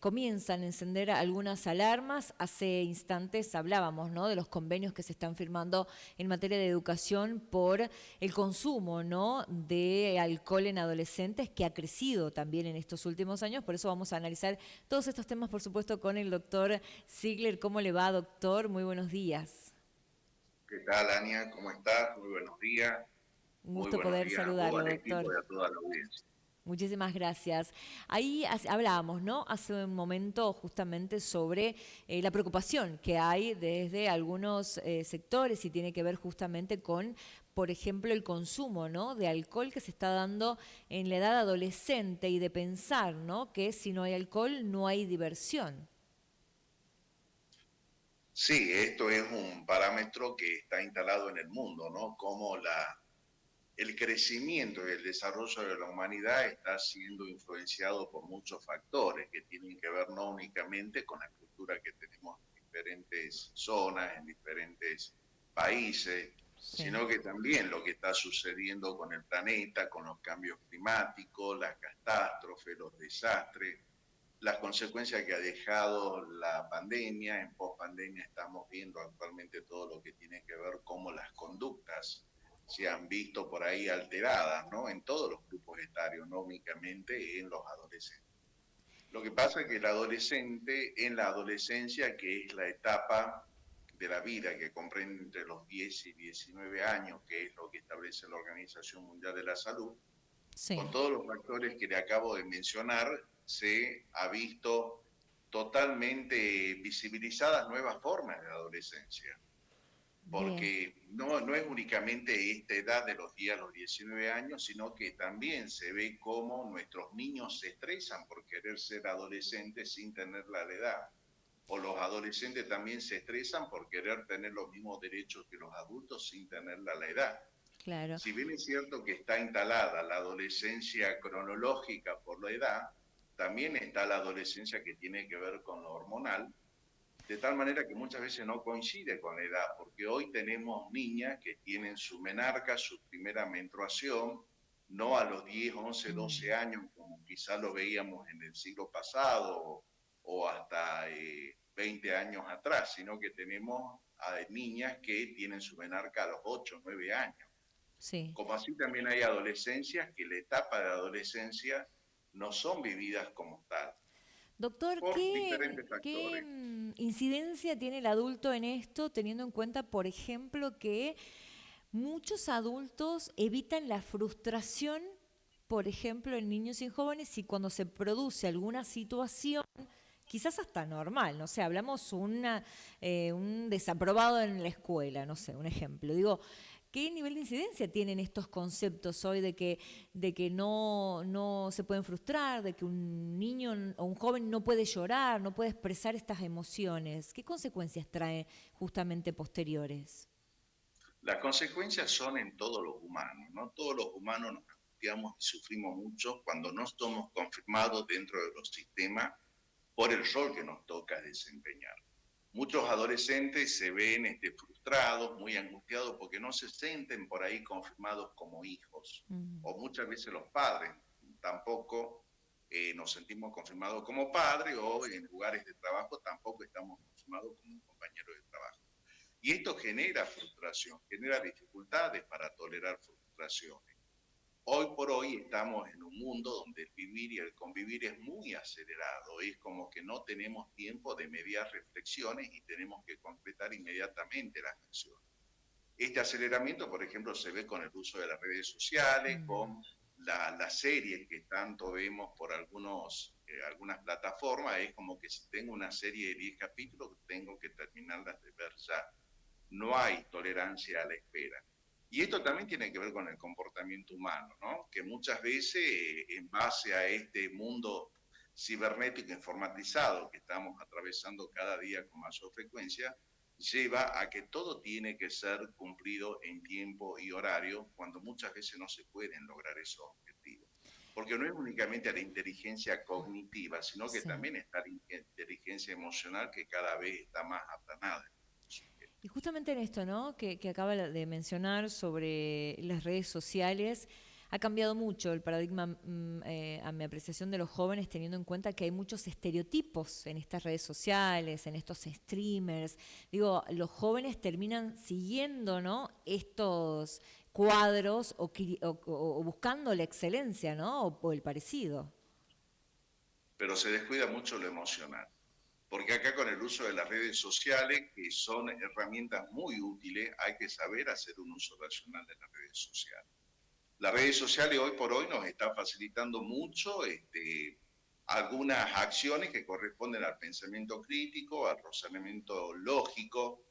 comienzan a encender algunas alarmas. Hace instantes hablábamos, ¿no?, de los convenios que se están firmando en materia de educación por el consumo, ¿no?, de alcohol en adolescentes, que ha crecido también en estos últimos años. Por eso vamos a analizar todos estos temas, por supuesto, con el doctor Ziegler. ¿Cómo le va, doctor? Muy buenos días. ¿Qué tal, Ania? ¿Cómo estás? Muy buenos días. Un Muy gusto buenos poder días a vos, saludarlo, al equipo doctor. y a toda la audiencia. Muchísimas gracias. Ahí hablábamos, ¿no?, hace un momento justamente sobre la preocupación que hay desde algunos sectores, y tiene que ver justamente con, por ejemplo, el consumo, ¿no?, de alcohol que se está dando en la edad adolescente, y de pensar, ¿no?, que si no hay alcohol no hay diversión. Sí, esto es un parámetro que está instalado en el mundo, ¿no? Como el crecimiento y el desarrollo de la humanidad está siendo influenciado por muchos factores que tienen que ver no únicamente con la cultura que tenemos en diferentes zonas, en diferentes países, Sí. sino que también lo que está sucediendo con el planeta, con los cambios climáticos, las catástrofes, los desastres, las consecuencias que ha dejado la pandemia. En pospandemia estamos viendo actualmente todo lo que tiene que ver cómo las conductas se han visto por ahí alteradas, ¿no? En todos los grupos etarios, no únicamente en los adolescentes. Lo que pasa es que el adolescente, en la adolescencia, que es la etapa de la vida que comprende entre los 10 y 19 años, que es lo que establece la Organización Mundial de la Salud, Sí. con todos los factores que le acabo de mencionar, se ha visto totalmente visibilizadas nuevas formas de adolescencia, Bien. porque no es únicamente esta edad de los 10 a los 19 años, sino que también se ve cómo nuestros niños se estresan por querer ser adolescentes sin tener la edad, o los adolescentes también se estresan por querer tener los mismos derechos que los adultos sin tener la edad. Claro. Si bien es cierto que está instalada la adolescencia cronológica por la edad, también está la adolescencia que tiene que ver con lo hormonal, de tal manera que muchas veces no coincide con la edad, porque hoy tenemos niñas que tienen su menarca, su primera menstruación, no a los 10, 11, Mm. 12 años, como quizás lo veíamos en el siglo pasado o hasta 20 años atrás, sino que tenemos a niñas que tienen su menarca a los 8, 9 años. Sí. Como así también hay adolescencias que la etapa de adolescencia no son vividas como tal, Doctor, por ¿qué, diferentes qué factores. incidencia tiene el adulto en esto, teniendo en cuenta, por ejemplo, que muchos adultos evitan la frustración, por ejemplo, en niños y en jóvenes, y cuando se produce alguna situación, quizás hasta normal, no sé, hablamos un desaprobado en la escuela, no sé, un ejemplo. Digo, ¿qué nivel de incidencia tienen estos conceptos hoy de que no se pueden frustrar, de que un niño o un joven no puede llorar, no puede expresar estas emociones? ¿Qué consecuencias trae justamente posteriores? Las consecuencias son en todos los humanos, ¿no? Todos los humanos nos angustiamos y sufrimos mucho cuando no somos confirmados dentro de los sistemas por el rol que nos toca desempeñar. Muchos adolescentes se ven frustrados, muy angustiados porque no se sienten por ahí confirmados como hijos, Mm. o muchas veces los padres tampoco nos sentimos confirmados como padres, o en lugares de trabajo tampoco estamos confirmados como un compañero de trabajo. Y esto genera frustración, genera dificultades para tolerar frustraciones. Hoy por hoy estamos en un mundo donde el vivir y el convivir es muy acelerado. Es como que no tenemos tiempo de mediar reflexiones y tenemos que completar inmediatamente las acciones. Este aceleramiento, por ejemplo, se ve con el uso de las redes sociales, Mm. con las series que tanto vemos por algunas plataformas. Es como que si tengo una serie de 10 capítulos, tengo que terminarlas de ver ya. No hay tolerancia a la espera. Y esto también tiene que ver con el comportamiento humano, ¿no? Que muchas veces, en base a este mundo cibernético informatizado que estamos atravesando cada día con mayor frecuencia, lleva a que todo tiene que ser cumplido en tiempo y horario, cuando muchas veces no se pueden lograr esos objetivos. Porque no es únicamente la inteligencia cognitiva, sino que Sí. también está la inteligencia emocional, que cada vez está más aplanada. Y justamente en esto, ¿no?, que acaba de mencionar sobre las redes sociales, ha cambiado mucho el paradigma, a mi apreciación, de los jóvenes, teniendo en cuenta que hay muchos estereotipos en estas redes sociales, en estos streamers. Digo, los jóvenes terminan siguiendo, ¿no?, estos cuadros o buscando la excelencia, ¿no?, o el parecido. Pero se descuida mucho lo emocional. Porque acá con el uso de las redes sociales, que son herramientas muy útiles, hay que saber hacer un uso racional de las redes sociales. Las redes sociales hoy por hoy nos están facilitando mucho algunas acciones que corresponden al pensamiento crítico, al razonamiento lógico,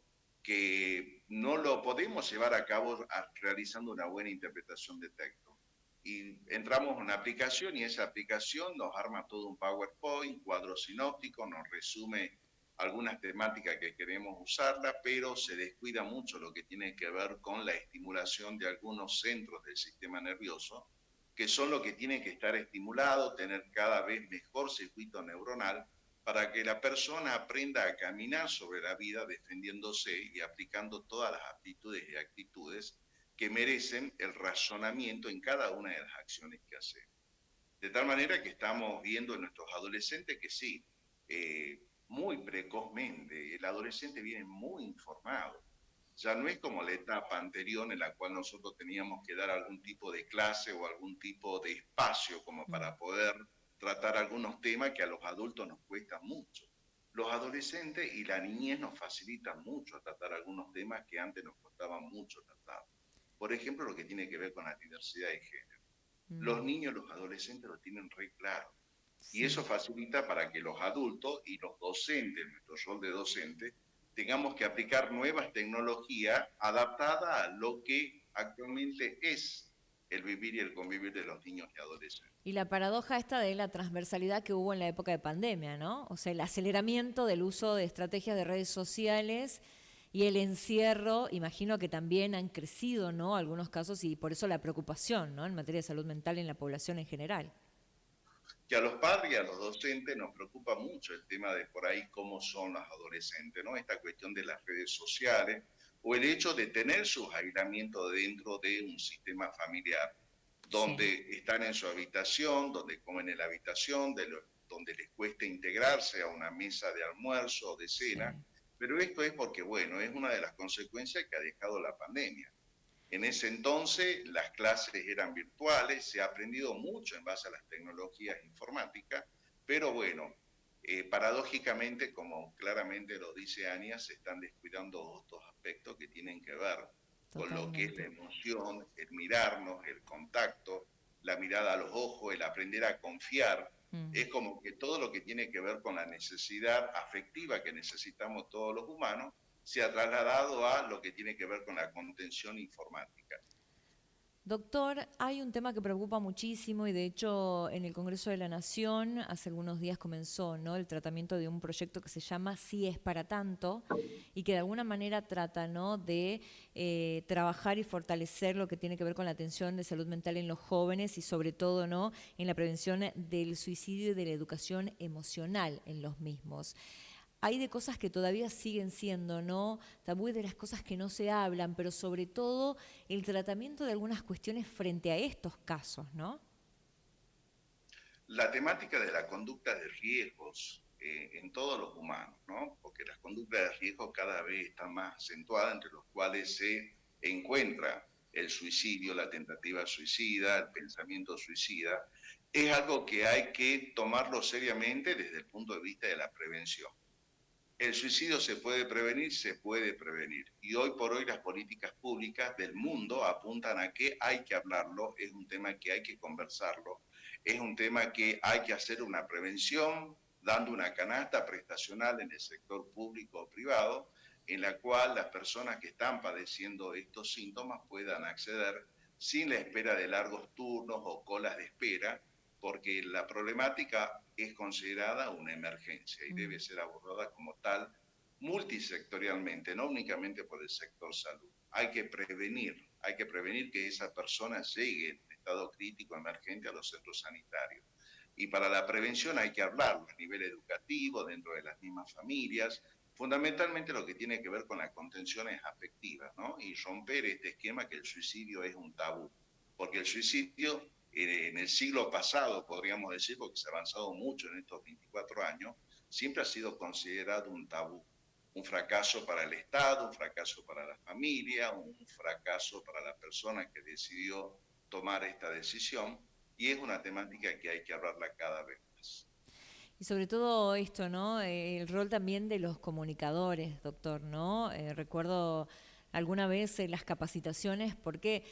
que no lo podemos llevar a cabo realizando una buena interpretación de texto. Y entramos en una aplicación y esa aplicación nos arma todo un PowerPoint, cuadro sinóptico, nos resume algunas temáticas que queremos usarla, pero se descuida mucho lo que tiene que ver con la estimulación de algunos centros del sistema nervioso, que son los que tienen que estar estimulados, tener cada vez mejor circuito neuronal, para que la persona aprenda a caminar sobre la vida defendiéndose y aplicando todas las aptitudes y actitudes que merecen el razonamiento en cada una de las acciones que hacemos. De tal manera que estamos viendo en nuestros adolescentes que sí, muy precozmente, el adolescente viene muy informado. Ya no es como la etapa anterior en la cual nosotros teníamos que dar algún tipo de clase o algún tipo de espacio como para poder tratar algunos temas que a los adultos nos cuestan mucho. Los adolescentes y la niñez nos facilitan mucho tratar algunos temas que antes nos costaban mucho tratar. Por ejemplo, lo que tiene que ver con la diversidad de género. Los niños, los adolescentes lo tienen re claro. Y Sí. eso facilita para que los adultos y los docentes, nuestro rol de docente, tengamos que aplicar nuevas tecnologías adaptadas a lo que actualmente es el vivir y el convivir de los niños y adolescentes. Y la paradoja esta de la transversalidad que hubo en la época de pandemia, ¿no? O sea, el aceleramiento del uso de estrategias de redes sociales y el encierro, imagino que también han crecido, ¿no?, algunos casos, y por eso la preocupación, ¿no?, en materia de salud mental en la población en general. Que a los padres y a los docentes nos preocupa mucho el tema de por ahí cómo son los adolescentes, ¿no? Esta cuestión de las redes sociales o el hecho de tener sus aislamientos dentro de un sistema familiar, Sí, donde están en su habitación, donde comen en la habitación, donde les cuesta integrarse a una mesa de almuerzo o de cena, sí. pero esto es porque, bueno, es una de las consecuencias que ha dejado la pandemia. En ese entonces las clases eran virtuales, se ha aprendido mucho en base a las tecnologías informáticas, pero bueno, paradójicamente, como claramente lo dice Ania, se están descuidando otros aspectos que tienen que ver con lo que es la Totalmente. emoción, el mirarnos, el contacto, la mirada a los ojos, el aprender a confiar. Mm. Es como que todo lo que tiene que ver con la necesidad afectiva que necesitamos todos los humanos se ha trasladado a lo que tiene que ver con la contención informática. Doctor, hay un tema que preocupa muchísimo y de hecho en el Congreso de la Nación hace algunos días comenzó, ¿no?, el tratamiento de un proyecto que se llama Sí es para tanto y que de alguna manera trata, ¿no?, de trabajar y fortalecer lo que tiene que ver con la atención de salud mental en los jóvenes y sobre todo, ¿no?, en la prevención del suicidio y de la educación emocional en los mismos. Hay de cosas que todavía siguen siendo, ¿no?, tabú, y de las cosas que no se hablan, pero sobre todo el tratamiento de algunas cuestiones frente a estos casos, ¿no? La temática de la conducta de riesgos en todos los humanos, ¿no? Porque las conductas de riesgo cada vez están más acentuadas, entre los cuales se encuentra el suicidio, la tentativa suicida, el pensamiento suicida, es algo que hay que tomarlo seriamente desde el punto de vista de la prevención. El suicidio se puede prevenir, se puede prevenir. Y hoy por hoy las políticas públicas del mundo apuntan a que hay que hablarlo, es un tema que hay que conversarlo, es un tema que hay que hacer una prevención, dando una canasta prestacional en el sector público o privado, en la cual las personas que están padeciendo estos síntomas puedan acceder sin la espera de largos turnos o colas de espera, porque la problemática es considerada una emergencia y debe ser abordada como tal multisectorialmente, no únicamente por el sector salud. Hay que prevenir que esa persona llegue en estado crítico emergente a los centros sanitarios. Y para la prevención hay que hablarlo a nivel educativo, dentro de las mismas familias, fundamentalmente lo que tiene que ver con las contenciones afectivas, ¿no? Y romper este esquema que el suicidio es un tabú, porque el suicidio en el siglo pasado, podríamos decir, porque se ha avanzado mucho en estos 24 años, siempre ha sido considerado un tabú, un fracaso para el Estado, un fracaso para la familia, un fracaso para la persona que decidió tomar esta decisión, y es una temática que hay que hablarla cada vez más. Y sobre todo esto, ¿no? El rol también de los comunicadores, doctor, ¿no? Recuerdo alguna vez las capacitaciones, porque,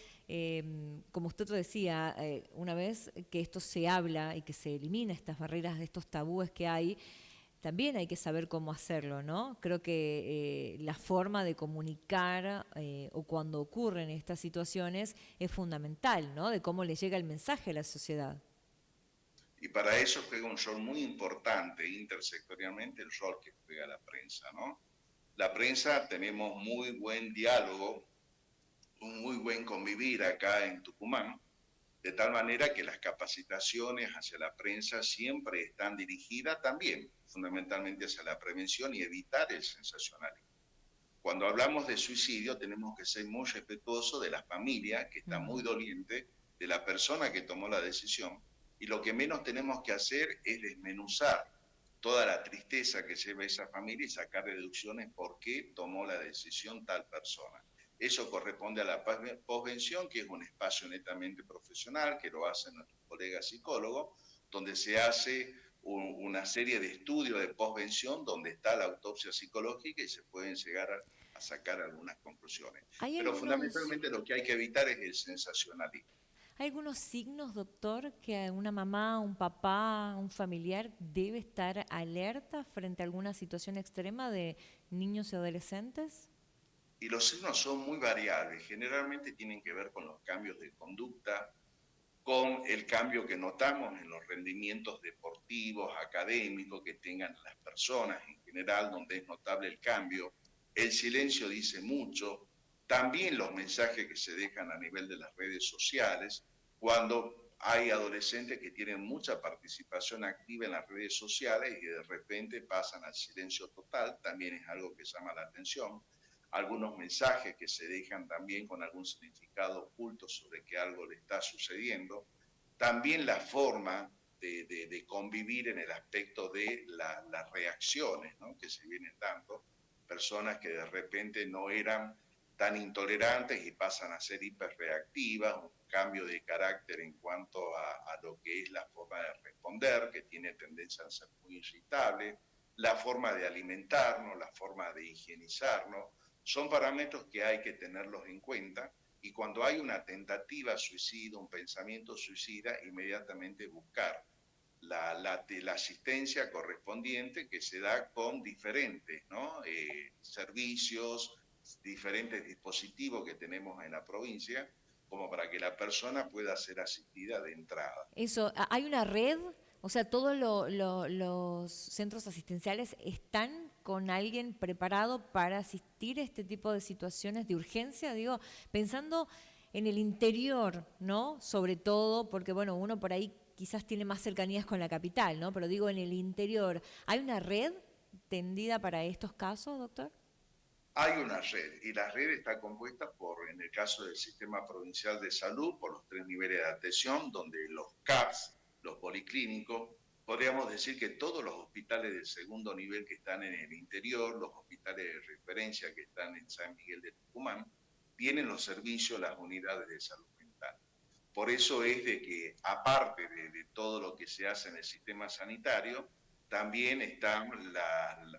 como usted lo decía, una vez que esto se habla y que se elimina estas barreras, estos tabúes que hay, también hay que saber cómo hacerlo, ¿no? Creo que la forma de comunicar o cuando ocurren estas situaciones es fundamental, ¿no? De cómo le llega el mensaje a la sociedad. Y para eso juega un rol muy importante intersectorialmente el rol que juega la prensa, ¿no? La prensa tenemos muy buen diálogo, un muy buen convivir acá en Tucumán, de tal manera que las capacitaciones hacia la prensa siempre están dirigidas también fundamentalmente hacia la prevención y evitar el sensacionalismo. Cuando hablamos de suicidio tenemos que ser muy respetuosos de la familia que está muy doliente, de la persona que tomó la decisión, y lo que menos tenemos que hacer es desmenuzar toda la tristeza que lleva esa familia y sacar deducciones por qué tomó la decisión tal persona. Eso corresponde a la posvención, que es un espacio netamente profesional, que lo hacen nuestros colegas psicólogos, donde se hace una serie de estudios de posvención donde está la autopsia psicológica y se pueden llegar a sacar algunas conclusiones. ¿Hay Pero algunos, fundamentalmente lo que hay que evitar es el sensacionalismo. ¿Hay algunos signos, doctor, que una mamá, un papá, un familiar debe estar alerta frente a alguna situación extrema de niños y adolescentes? Y los signos son muy variables, generalmente tienen que ver con los cambios de conducta, con el cambio que notamos en los rendimientos deportivos, académicos que tengan las personas en general, donde es notable el cambio. El silencio dice mucho, también los mensajes que se dejan a nivel de las redes sociales, cuando hay adolescentes que tienen mucha participación activa en las redes sociales y de repente pasan al silencio total, también es algo que llama la atención. Algunos mensajes que se dejan también con algún significado oculto sobre que algo le está sucediendo. También la forma de convivir en el aspecto de las reacciones, ¿no?, que se vienen dando. Personas que de repente no eran tan intolerantes y pasan a ser hiperreactivas, un cambio de carácter en cuanto a lo que es la forma de responder, que tiene tendencia a ser muy irritable, la forma de alimentarnos, la forma de higienizarnos, son parámetros que hay que tenerlos en cuenta, y cuando hay una tentativa suicida, un pensamiento suicida, inmediatamente buscar la asistencia correspondiente, que se da con diferentes, ¿no?, servicios, diferentes dispositivos que tenemos en la provincia, como para que la persona pueda ser asistida de entrada. Eso, ¿hay una red? O sea, ¿todos los centros asistenciales están con alguien preparado para asistir a este tipo de situaciones de urgencia? Digo, pensando en el interior, ¿no? Sobre todo, porque bueno, uno por ahí quizás tiene más cercanías con la capital, ¿no? Pero digo, en el interior, ¿hay una red tendida para estos casos, doctor? Hay una red, y la red está compuesta por, en el caso del Sistema Provincial de Salud, por los 3 niveles de atención, donde los CAPS, los policlínicos, podríamos decir que todos los hospitales del segundo nivel que están en el interior, los hospitales de referencia que están en San Miguel de Tucumán, tienen los servicios, las unidades de salud mental. Por eso es de que, aparte de todo lo que se hace en el sistema sanitario, también están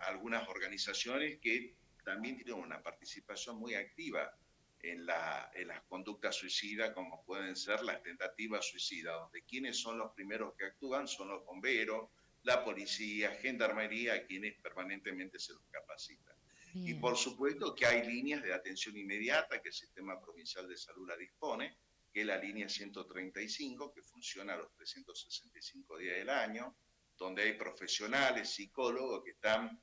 algunas organizaciones que también tienen una participación muy activa en las conductas suicidas, como pueden ser las tentativas suicidas, donde quienes son los primeros que actúan son los bomberos, la policía, gendarmería, a quienes permanentemente se los capacita. Y por Bien. supuesto que hay líneas de atención inmediata que el Sistema Provincial de Salud la dispone, que es la línea 135, que funciona los 365 días del año, donde hay profesionales, psicólogos que están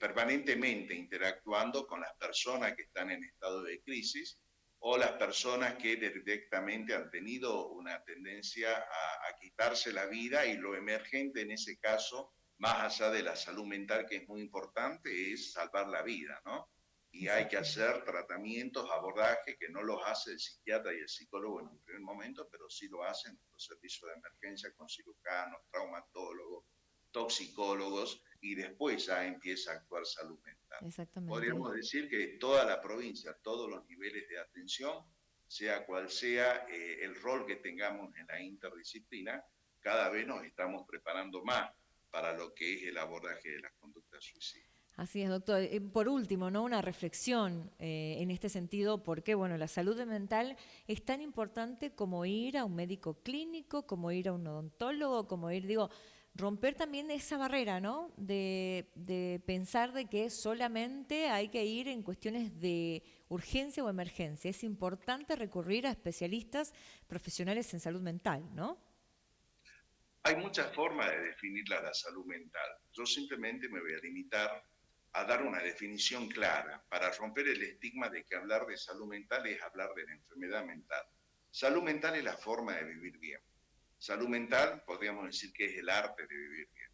permanentemente interactuando con las personas que están en estado de crisis o las personas que directamente han tenido una tendencia a quitarse la vida, y lo emergente en ese caso, más allá de la salud mental, que es muy importante, es salvar la vida, ¿no? y hay que Exactamente. hacer tratamientos, abordajes que no los hace el psiquiatra y el psicólogo en un primer momento, pero sí lo hacen los servicios de emergencia con cirujanos, traumatólogos, toxicólogos, y después ya empieza a actuar salud mental. Exactamente. Podríamos decir que toda la provincia, todos los niveles de atención, sea cual sea el rol que tengamos en la interdisciplina, cada vez nos estamos preparando más para lo que es el abordaje de las conductas suicidas. Así es, doctor. Por último, ¿no? Una reflexión en este sentido, porque bueno, la salud mental es tan importante como ir a un médico clínico, como ir a un odontólogo, como ir, digo, romper también esa barrera, ¿no? De pensar de que solamente hay que ir en cuestiones de urgencia o emergencia. Es importante recurrir a especialistas profesionales en salud mental, ¿no? Hay muchas formas de definir la salud mental. Yo simplemente me voy a limitar a dar una definición clara para romper el estigma de que hablar de salud mental es hablar de la enfermedad mental. Salud mental es la forma de vivir bien. Salud mental podríamos decir que es el arte de vivir bien.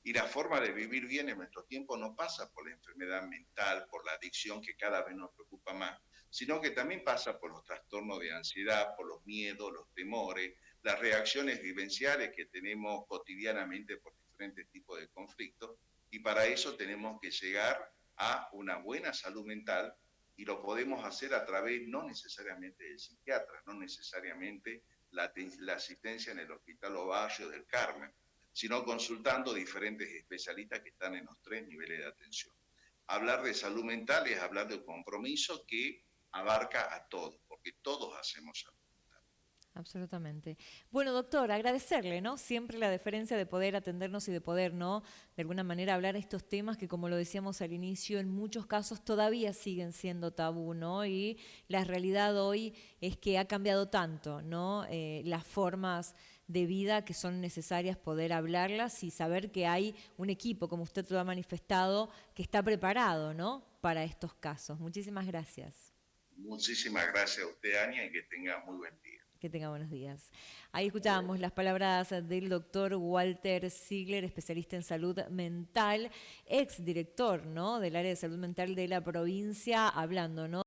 Y la forma de vivir bien en nuestro tiempo no pasa por la enfermedad mental, por la adicción que cada vez nos preocupa más, sino que también pasa por los trastornos de ansiedad, por los miedos, los temores, las reacciones vivenciales que tenemos cotidianamente por diferentes tipos de conflictos. Y para eso tenemos que llegar a una buena salud mental y lo podemos hacer a través no necesariamente del psiquiatra, no necesariamente la asistencia en el Hospital Ovalle del Carmen, sino consultando diferentes especialistas que están en los 3 niveles de atención. Hablar de salud mental es hablar de un compromiso que abarca a todos, porque todos hacemos salud. Absolutamente. Bueno, doctor, agradecerle, ¿no? Siempre la deferencia de poder atendernos y de poder, ¿no? De alguna manera hablar estos temas que, como lo decíamos al inicio, en muchos casos todavía siguen siendo tabú, ¿no? Y la realidad hoy es que ha cambiado tanto, ¿no? Las formas de vida que son necesarias poder hablarlas y saber que hay un equipo, como usted lo ha manifestado, que está preparado, ¿no? Para estos casos. Muchísimas gracias. Muchísimas gracias a usted, Ania, y que tenga muy buen día. Que tenga buenos días. Ahí escuchábamos las palabras del doctor Walter Ziegler, especialista en salud mental, ex director, ¿no? Del área de salud mental de la provincia, hablando, ¿no?